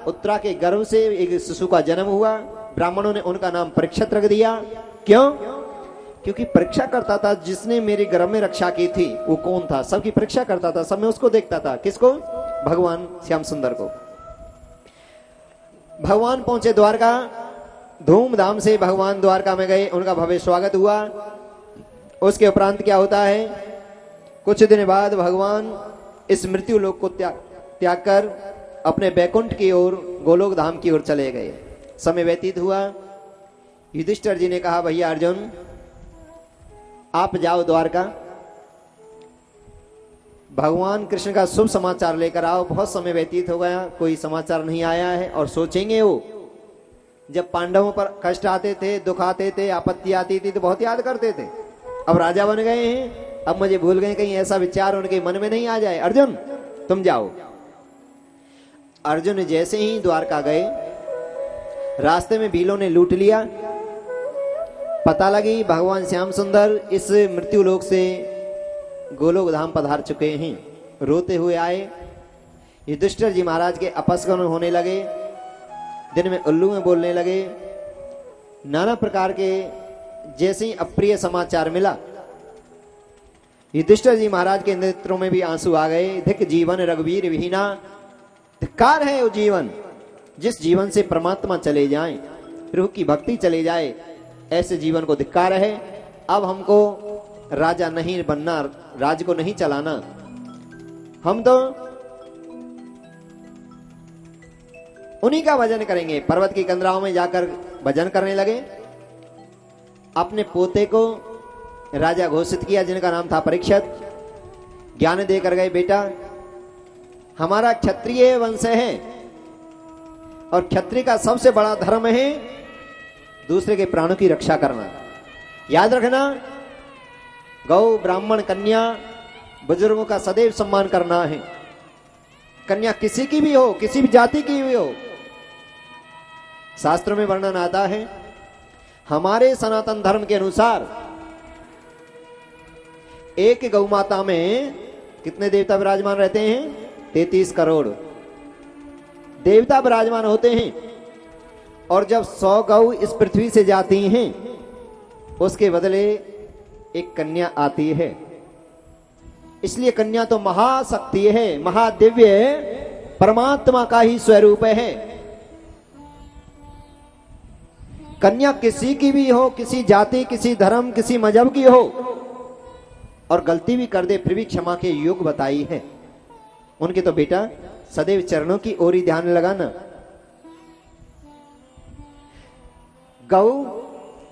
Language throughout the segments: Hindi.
उत्तरा के गर्भ से एक शिशु का जन्म हुआ। ब्राह्मणों ने उनका नाम परीक्षित रख दिया। क्यों? क्योंकि परीक्षा करता था जिसने मेरे गर्भ में रक्षा की थी वो कौन था, सबकी परीक्षा करता था, सब में उसको देखता था। किसको? भगवान श्याम सुंदर को। भगवान पहुंचे द्वारका, धूमधाम से भगवान द्वारका में गए, उनका भव्य स्वागत हुआ। उसके उपरांत क्या होता है, कुछ दिन बाद भगवान इस मृत्यु लोक को त्याग कर अपने बैकुंठ की ओर, गोलोक धाम की ओर चले गए। समय व्यतीत हुआ। युधिष्ठिर जी ने कहा, भैया अर्जुन आप जाओ द्वारका, भगवान कृष्ण का शुभ समाचार लेकर आओ। बहुत समय व्यतीत हो गया, कोई समाचार नहीं आया है। और सोचेंगे वो जब पांडवों पर कष्ट आते थे, दुख आते थे, आपत्ति आती थी तो बहुत याद करते थे। अब राजा बन गए हैं, अब मुझे भूल गए, कहीं ऐसा विचार उनके मन में नहीं आ जाए। अर्जुन तुम जाओ। अर्जुन जैसे ही द्वारका गए, रास्ते में भीलों ने लूट लिया। पता लगी भगवान श्याम सुंदर इस मृत्यु लोक से गोलोक धाम पधार चुके हैं। रोते हुए आए। युधिष्ठिर जी महाराज के अपस्गन होने लगे, दिन में उल्लू में बोलने लगे, नाना प्रकार के जैसे ही अप्रिय समाचार मिला। युधिष्ठिर जी महाराज के नेत्रों में भी आंसू आ गए। धिक जीवन रघुवीर विहीना, धिक्कार है वो जीवन जिस जीवन से परमात्मा चले जाएं, प्रभु की भक्ति चले जाए, ऐसे जीवन को धिक्कार है। अब हमको राजा नहीं बनना, राज को नहीं चलाना, हम तो उन्हीं का भजन करेंगे। पर्वत की कंदराओं में जाकर भजन करने लगे। अपने पोते को राजा घोषित किया जिनका नाम था परीक्षित। ज्ञान देकर गए, बेटा हमारा क्षत्रिय वंश है और क्षत्रिय का सबसे बड़ा धर्म है दूसरे के प्राणों की रक्षा करना। याद रखना, गौ, ब्राह्मण, कन्या, बुजुर्गों का सदैव सम्मान करना है। कन्या किसी की भी हो, किसी भी जाति की भी हो। शास्त्रों में वर्णन आता है, हमारे सनातन धर्म के अनुसार एक गौ माता में कितने देवता विराजमान रहते हैं? 33 करोड़ देवता विराजमान होते हैं। और जब 100 गौ इस पृथ्वी से जाती हैं, उसके बदले एक कन्या आती है। इसलिए कन्या तो महाशक्ति है, महादिव्य परमात्मा का ही स्वरूप है। कन्या किसी की भी हो, किसी जाति, किसी धर्म, किसी मजहब की हो, और गलती भी कर दे फिर भी क्षमा के योग बताई है। उनके तो बेटा सदैव चरणों की ओर ही ध्यान लगाना। गौ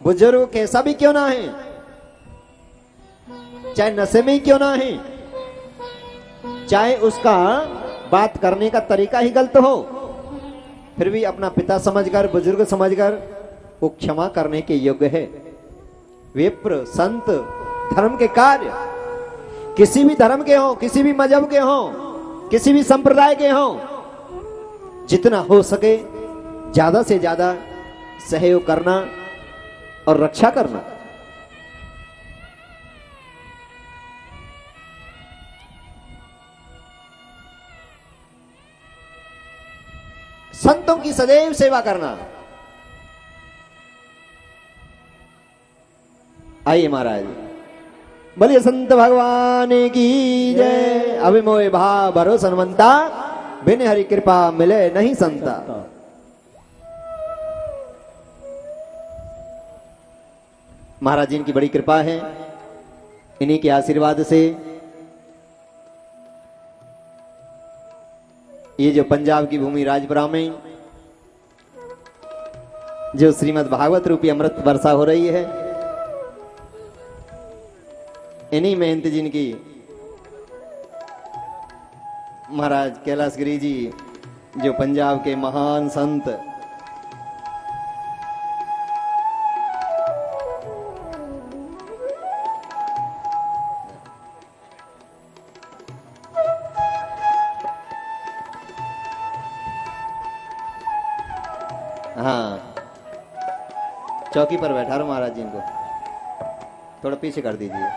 बुजुर्ग कैसा भी क्यों ना है, चाहे नशे में ही क्यों ना है, चाहे उसका बात करने का तरीका ही गलत हो, फिर भी अपना पिता समझकर, बुजुर्ग समझकर वो क्षमा करने के योग्य है। विप्र, संत, धर्म के कार्य किसी भी धर्म के हो, किसी भी मजहब के हो, किसी भी संप्रदाय के हो, जितना हो सके ज्यादा से ज्यादा सहयोग करना और रक्षा करना। संतों की सदैव सेवा करना। आइए महाराज, बोलिए संत भगवान की जय। अभिमोय भाव भरोसा हनुमंता, बिन हरि कृपा मिले नहीं संता। महाराज जी की बड़ी कृपा है, इन्हीं के आशीर्वाद से ये जो पंजाब की भूमि राजपुरा में जो श्रीमद् भागवत रूपी अमृत वर्षा हो रही है, इन्हीं महंत जिनकी महाराज कैलाश गिरी जी जो पंजाब के महान संत, हाँ चौकी पर बैठा रहो महाराज जी को, थोड़ा पीछे कर दीजिए।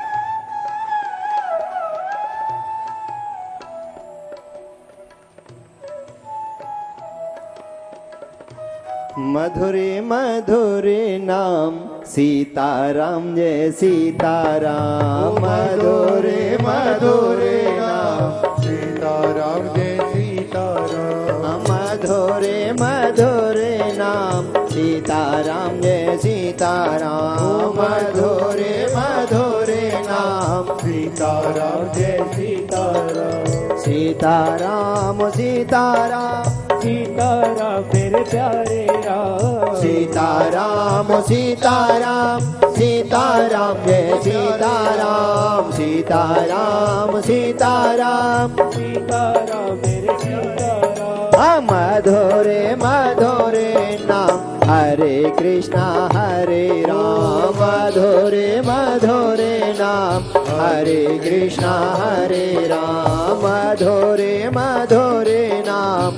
मधुरे मधुरे नाम सीताराम जय सीताराम। मधुरे मधुरे नाम सीताराम जय सीताराम। मधुरे मधुरे नाम सीताराम जय सीताराम। मधुरे मधुरे नाम सीताराम जय सीताराम। सीताराम सीताराम सीताराम मेरे प्यारे राम। सीताराम सीताराम सीताराम जय सीताराम। सीताराम सीताराम सीताराम मेरे सीताराम। मधुरे मधुरे नाम हरे कृष्णा हरे राम। मधुरे मधुरे नाम हरे कृष्णा हरे राम। मधुरे मधुरे नाम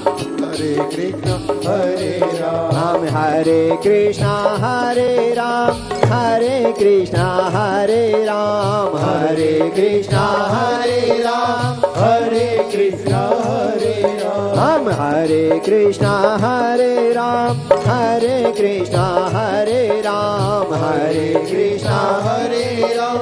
हरे कृष्ण हरे राम। हरे कृष्णा हरे राम। हरे कृष्णा हरे राम। हरे कृष्णा हरे राम। हरे कृष्ण हरे राम। हरे कृष्णा हरे राम। हरे कृष्णा हरे राम। हरे कृष्णा हरे राम।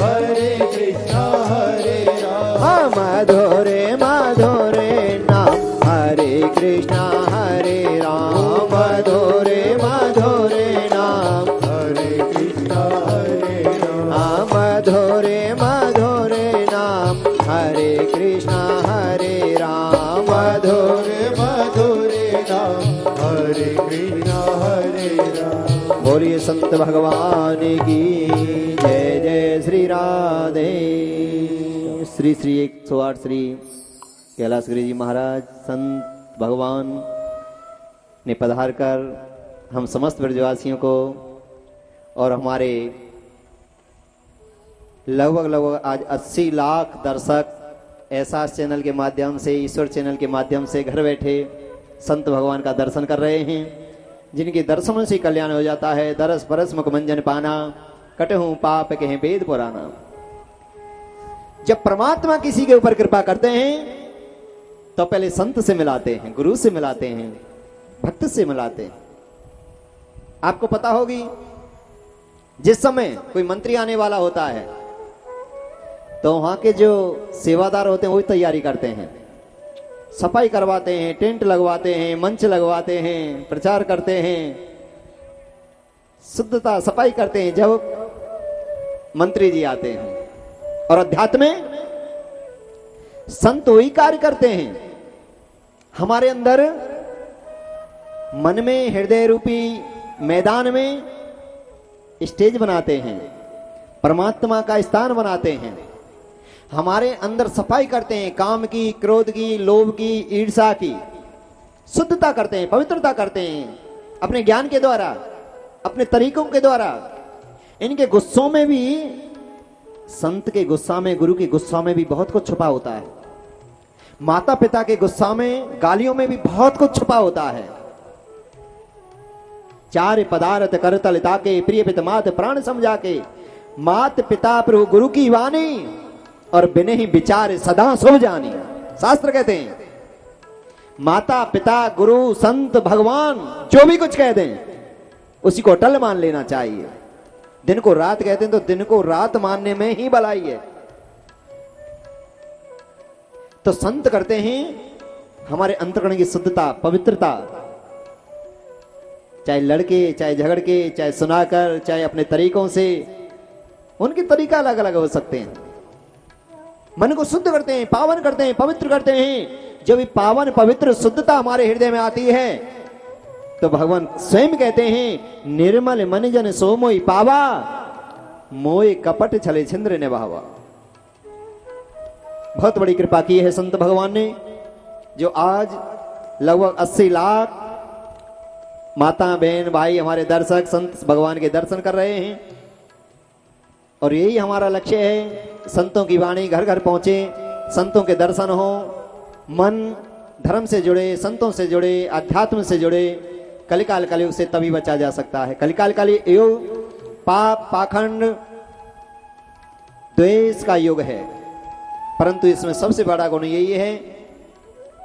हरे कृष्ण हरे राम। मधुरे मधुरे नाम हरे कृष्णा हरे राम। मधुरे मधुरे नाम हरे कृष्ण हरे राम। मधुरे मधुरे नाम हरे कृष्णा हरे राम। मधुरे मधुरे नाम हरे कृष्ण हरे राम। बोलिए संत भगवान की जय। जय श्री राधे। श्री श्री 108 श्री कैलाश गिरी जी महाराज संत भगवान ने पधार कर हम समस्त ब्रजवासियों को और हमारे लगभग आज 80 लाख दर्शक एहसास चैनल के माध्यम से, ईश्वर चैनल के माध्यम से घर बैठे संत भगवान का दर्शन कर रहे हैं, जिनके दर्शनों से कल्याण हो जाता है। दरस परस मुख मंजन पाना, कटहूं पाप कहें वेद पुराना। जब परमात्मा किसी के ऊपर कृपा करते हैं तो पहले संत से मिलाते हैं, गुरु से मिलाते हैं, भक्त से मिलाते हैं। आपको पता होगी जिस समय कोई मंत्री आने वाला होता है तो वहां के जो सेवादार होते हैं वही तैयारी करते हैं, सफाई करवाते हैं, टेंट लगवाते हैं, मंच लगवाते हैं, प्रचार करते हैं, शुद्धता सफाई करते हैं जब मंत्री जी आते हैं। और अध्यात्म में संत वही कार्य करते हैं। हमारे अंदर मन में हृदय रूपी मैदान में स्टेज बनाते हैं, परमात्मा का स्थान बनाते हैं। हमारे अंदर सफाई करते हैं, काम की, क्रोध की, लोभ की, ईर्ष्या की शुद्धता करते हैं, पवित्रता करते हैं अपने ज्ञान के द्वारा, अपने तरीकों के द्वारा। इनके गुस्सों में भी, संत के गुस्सा में, गुरु के गुस्सा में भी बहुत कुछ छुपा होता है। माता पिता के गुस्सा में, गालियों में भी बहुत कुछ छुपा होता है। चार पदार्थ कर तलिता के, प्रिय पिता मात प्राण समझा के, मात पिता प्रभु गुरु की वाणी और बिने ही विचार सदा सो जानी। शास्त्र कहते हैं माता पिता गुरु संत भगवान जो भी कुछ कह दें उसी को अटल मान लेना चाहिए। दिन को रात कहते हैं तो दिन को रात मानने में ही भलाई है। तो संत करते हैं हमारे अंतःकरण की शुद्धता, पवित्रता। चाहे लड़के, चाहे झगड़ के, चाहे सुनाकर, चाहे अपने तरीकों से, उनके तरीका अलग अलग हो सकते हैं। मन को शुद्ध करते हैं, पावन करते हैं, पवित्र करते हैं। जब ये पावन पवित्र शुद्धता हमारे हृदय में आती है तो भगवान स्वयं कहते हैं निर्मल मन जन सो मोई पावा, मोय कपट छले छिंद्र निभावा। बहुत बड़ी कृपा की है संत भगवान ने, जो आज लगभग 80 लाख माता बहन भाई हमारे दर्शक संत भगवान के दर्शन कर रहे हैं। और यही हमारा लक्ष्य है, संतों की वाणी घर घर पहुंचे, संतों के दर्शन हो, मन धर्म से जुड़े, संतों से जुड़े, अध्यात्म से जुड़े। कलिकाल कलयुग से तभी बचा जा सकता है। कलिकाल कलयुग युग पाप, पाखंड, द्वेष का युग है, परंतु इसमें सबसे बड़ा गुण यही है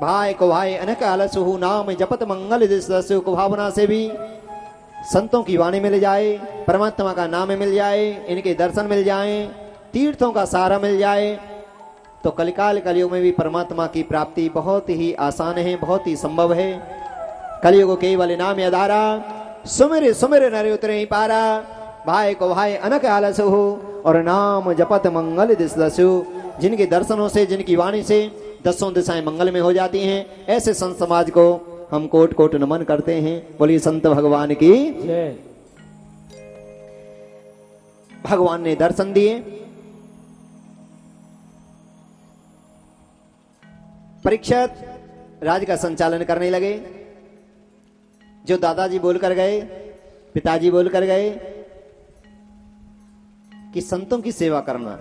भाई को भाई अनक अलसहु नाम जपत मंगल दिसु को भावना से भी संतों की वाणी मिल जाए, परमात्मा का नाम मिल जाए, इनके दर्शन मिल जाए, तीर्थों का सहारा मिल जाए, तो कलिकाल कलयुग में भी परमात्मा की प्राप्ति बहुत ही आसान है, बहुत ही संभव है। कलयुग केवल नाम आधारा, सुमिर सुमिर नर उतरे ही पारा। भाई को भाई अनक आलसहु और नाम जपत मंगल दिसु, जिनके दर्शनों से, जिनकी वाणी से दसों दिशाएं मंगल में हो जाती हैं, ऐसे संत समाज को हम कोट कोट नमन करते हैं। बोलिए संत भगवान की जय। भगवान ने दर्शन दिए, परीक्षित राज का संचालन करने लगे। जो दादाजी बोलकर गए, पिताजी बोलकर गए कि संतों की सेवा करना,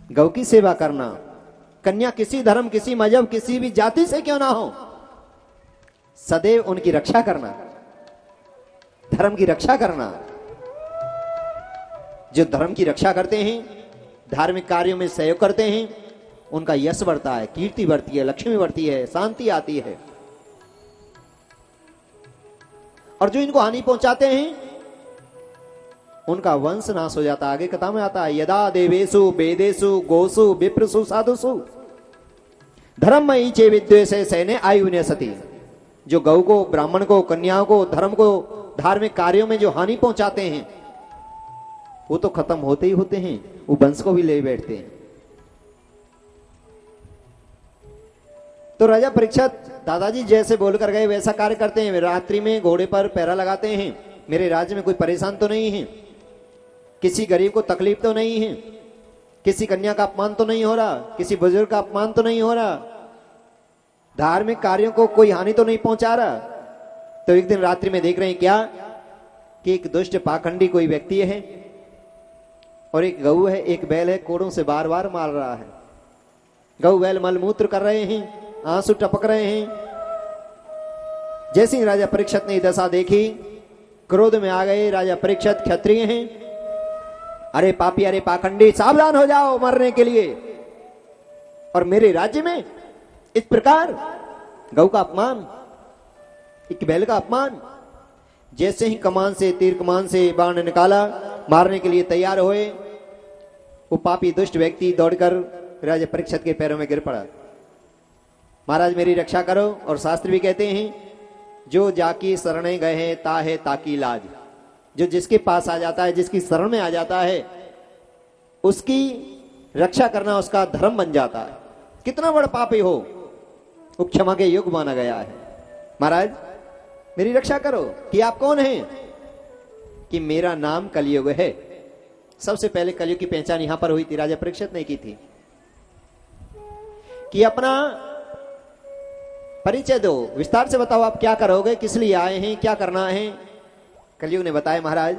गौ की सेवा करना, कन्या किसी धर्म, किसी मजहब, किसी भी जाति से क्यों ना हो, सदैव उनकी रक्षा करना, धर्म की रक्षा करना। जो धर्म की रक्षा करते हैं, धार्मिक कार्यों में सहयोग करते हैं, उनका यश बढ़ता है, कीर्ति बढ़ती है, लक्ष्मी बढ़ती है, शांति आती है। और जो इनको हानि पहुंचाते हैं, उनका वंश नाश हो जाता है। आगे कथा में आता है, यदा देवेशु वेदेशु गोसु विप्रसु साधुसु धर्ममयी चे विद्वेषे सैने आयुने सती। जो गौ को, ब्राह्मण को, कन्याओं को, धर्म को, धार्मिक कार्यों में जो हानि पहुंचाते हैं, वो तो खत्म होते ही होते हैं, वो वंश को भी ले बैठते हैं। तो राजा परीक्षित दादाजी जैसे बोलकर गए वैसा कार्य करते हैं। वे रात्रि में घोड़े पर पहरा लगाते हैं। मेरे राज्य में कोई परेशान तो नहीं है, किसी गरीब को तकलीफ तो नहीं है, किसी कन्या का अपमान तो नहीं हो रहा, किसी बुजुर्ग का अपमान तो नहीं हो रहा, धार्मिक कार्यों को कोई हानि तो नहीं पहुंचा रहा। तो एक दिन रात्रि में देख रहे हैं क्या कि एक दुष्ट पाखंडी कोई व्यक्ति है और एक गऊ है, एक बैल है, कोड़ों से बार बार मार रहा है। गऊ बैल मलमूत्र कर रहे हैं, आंसू टपक रहे हैं। जैसे ही राजा परीक्षित ने दशा देखी, क्रोध में आ गए। राजा परीक्षित क्षत्रिय हैं, अरे पापी, अरे पाखंडी, सावधान हो जाओ मरने के लिए। और मेरे राज्य में इस प्रकार गौ का अपमान, एक बैल का अपमान। जैसे ही कमान से, तीर कमान से बाण निकाला, मारने के लिए तैयार हुए, वो पापी दुष्ट व्यक्ति दौड़कर राजा परीक्षित के पैरों में गिर पड़ा। महाराज मेरी रक्षा करो। और शास्त्र भी कहते हैं, जो जाकी शरणे गए हैं ताहे ताकी लाज। जो जिसके पास आ जाता है, जिसकी शरण में आ जाता है, उसकी रक्षा करना उसका धर्म बन जाता है। कितना बड़ा पापी हो, वो क्षमा के युग माना गया है। महाराज मेरी रक्षा करो। कि आप कौन हैं? कि मेरा नाम कलयुग है। सबसे पहले कलयुग की पहचान यहां पर हुई थी, राजा परीक्षित ने की थी। कि अपना परिचय दो, विस्तार से बताओ, आप क्या करोगे, किस लिए आए हैं, क्या करना है। कलयुग ने बताया, महाराज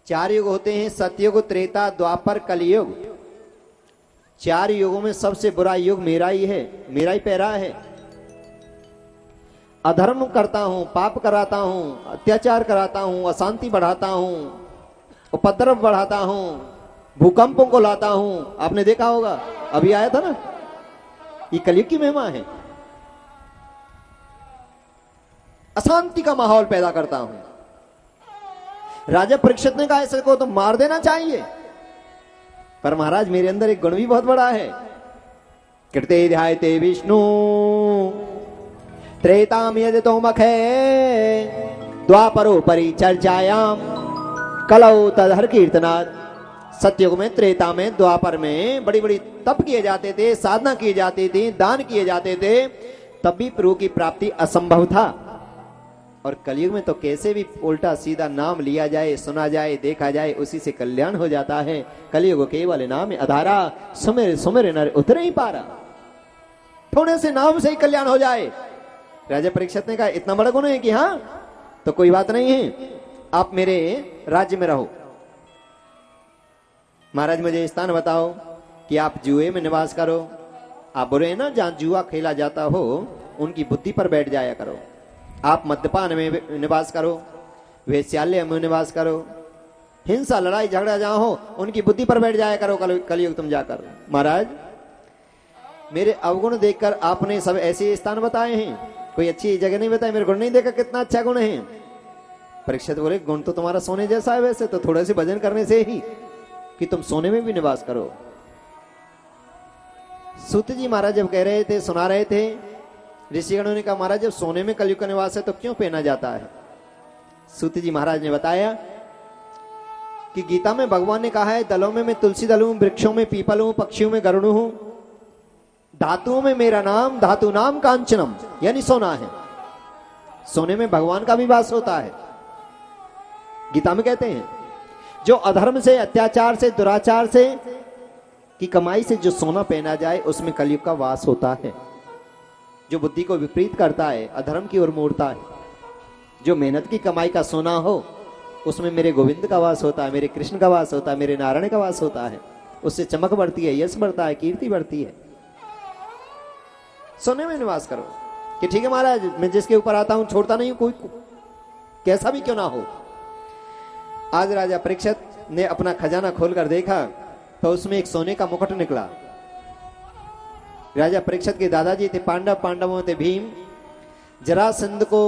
4 युग होते हैं, सतयुग, त्रेता, द्वापर, कलयुग। 4 युगों में सबसे बुरा युग मेरा ही है, मेरा ही पैरा है। अधर्म करता हूं, पाप कराता हूं, अत्याचार कराता हूं, अशांति बढ़ाता हूं, उपद्रव बढ़ाता हूं, भूकंपों को लाता हूं। आपने देखा होगा, अभी आया था ना, ये कलयुग की महिमा है। अशांति का माहौल पैदा करता हूं। राजा परीक्षित ने कहा, ऐसे को तो मार देना चाहिए, पर महाराज मेरे अंदर एक गुण भी बहुत बड़ा है। कृते ध्यायते विष्णु त्रेताम यजतो मखे द्वापरो परिचर्चायाम कलौ तदहर कीर्तनात्। सतयुग में, त्रेता में, द्वापर में बड़ी बड़ी तप किए जाते थे, साधना की जाती थी, दान किए जाते थे, तब भी प्रभु की प्राप्ति असंभव था। और कलयुग में तो कैसे भी उल्टा सीधा नाम लिया जाए, सुना जाए, देखा जाए, उसी से कल्याण हो जाता है। कलयुग केवल नाम आधारा, सुमिर सुमिर नर उतरे ही पारा। थोड़े से नाम से ही कल्याण हो जाए। राजा परीक्षित ने कहा, इतना बड़ा गुण है कि हाँ, तो कोई बात नहीं है, आप मेरे राज्य में रहो। महाराज मुझे स्थान बताओ कि आप जुए में निवास करो। आप बुरे हैं ना, जहां जुआ खेला जाता हो, उनकी बुद्धि पर बैठ जाया करो। आप मद्यपान में निवास करो, वेश्यालय में निवास करो, हिंसा, लड़ाई झगड़ा जहां हो, उनकी बुद्धि पर बैठ जाया करो। कलयुग तुम जाकर। महाराज मेरे अवगुण देखकर आपने सब ऐसे स्थान बताए हैं, कोई अच्छी जगह नहीं बताई, मेरे गुण नहीं देखा कितना अच्छा गुण है। परीक्षित बोले गुण तो तुम्हारा सोने जैसा है, वैसे तो थोड़े से भजन करने से ही कि तुम सोने में भी निवास करो। सूत जी महाराज जब कह रहे थे, सुना रहे थे, ऋषिगणों ने कहा महाराज जब सोने में कलयुग का निवास है तो क्यों पहना जाता है। सूत जी महाराज ने बताया कि गीता में भगवान ने कहा है, दलों में मैं तुलसी दल हूं, वृक्षों में पीपल हूं, पक्षियों में गरुड़ हूं, धातुओं में मेरा नाम, धातु नाम कांचनम, यानी सोना है। सोने में भगवान का भी वास होता है। गीता में कहते हैं जो अधर्म से, अत्याचार से, दुराचार से की कमाई से जो सोना पहना जाए उसमें कलयुग का वास होता है। जो बुद्धि को विपरीत करता है, अधर्म की ओर मोड़ता है, जो मेहनत की कमाई का सोना हो उसमें मेरे गोविंद का वास होता है, मेरे कृष्ण का वास होता है, मेरे नारायण का वास होता है। उससे चमक बढ़ती है, यश बढ़ता है, कीर्ति बढ़ती है। सोने में निवास करो कि ठीक है महाराज मैं जिसके ऊपर आता हूं छोड़ता नहीं हूं, कोई कैसा भी क्यों ना हो। आज राजा परीक्षित ने अपना खजाना खोलकर देखा तो उसमें एक सोने का मुकुट निकला। राजा परीक्षित के दादाजी थे पांडव, पांडवों थे भीम, जरासंध को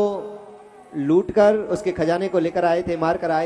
लूटकर उसके खजाने को लेकर आए थे, मार कर आए थे।